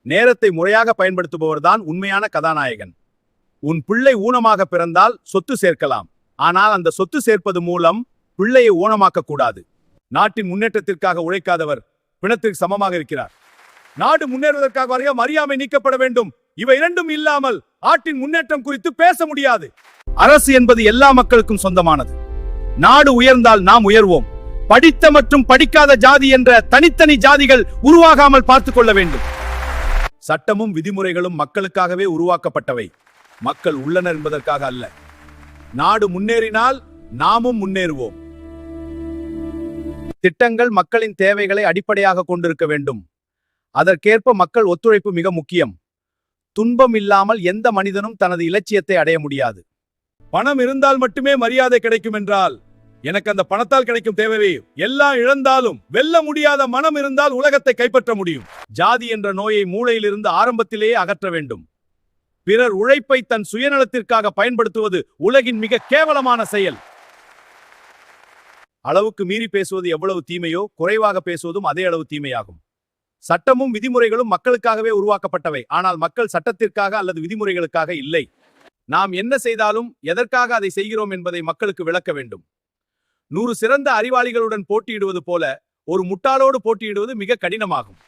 நேரத்தை முறையாக பயன்படுத்துபவர்தான் உண்மையான கதாநாயகன். உன் பிள்ளை ஊனமாக பிறந்தால் சொத்து சேர்க்கலாம். ஆனால் அந்த சொத்து சேர்ப்பது மூலம் பிள்ளையை ஊனமாக்க கூடாது. நாட்டின் முன்னேற்றத்திற்காக உழைக்காதவர் பிணத்திற்கு சமமாக இருக்கிறார். நாடு முன்னேறுவதற்காக அறியாமை நீக்கப்பட வேண்டும். இவை இரண்டும் இல்லாமல் நாட்டின் முன்னேற்றம் குறித்து பேச முடியாது. அரசு என்பது எல்லா மக்களுக்கும் சொந்தமானது. நாடு உயர்ந்தால் நாம் உயர்வோம். படித்த மற்றும் படிக்காத ஜாதி என்ற தனித்தனி ஜாதிகள் உருவாகாமல் பார்த்துக் கொள்ள வேண்டும். சட்டமும் விதிமுறைகளும் மக்களுக்காகவே உருவாக்கப்பட்டவை, மக்கள் உள்ளனர் என்பதற்காக அல்ல. நாடு முன்னேறினால் நாமும் முன்னேறுவோம். திட்டங்கள் மக்களின் தேவைகளை அடிப்படையாக கொண்டிருக்க வேண்டும். அதற்கேற்ப மக்கள் ஒத்துழைப்பு மிக முக்கியம். துன்பம் இல்லாமல் எந்த மனிதனும் தனது இலட்சியத்தை அடைய முடியாது. பணம் இருந்தால் மட்டுமே மரியாதை கிடைக்கும் என்றால் எனக்கு அந்த பணத்தால் கிடைக்கும் தேவையே. எல்லாம் இழந்தாலும் வெல்ல முடியாத மனம் இருந்தால் உலகத்தை கைப்பற்ற முடியும். ஜாதி என்ற நோயை மூளையிலிருந்து ஆரம்பத்திலேயே அகற்ற வேண்டும். பிறர் உழைப்பை தன் சுயநலத்திற்காக பயன்படுத்துவது உலகின் மிக கேவலமான செயல். அளவுக்கு மீறி பேசுவது எவ்வளவு தீமையோ, குறைவாக பேசுவதும் அதே அளவு தீமையாகும். சட்டமும் விதிமுறைகளும் மக்களுக்காகவே உருவாக்கப்பட்டவை. ஆனால் மக்கள் சட்டத்திற்காக அல்லது விதிமுறைகளுக்காக இல்லை. நாம் என்ன செய்தாலும் எதற்காக அதை செய்கிறோம் என்பதை மக்களுக்கு விளக்க வேண்டும். 100 சிறந்த அறிவாளிகளுடன் போட்டியிடுவது போல ஒரு முட்டாளோடு போட்டியிடுவது மிக கடினமாகும்.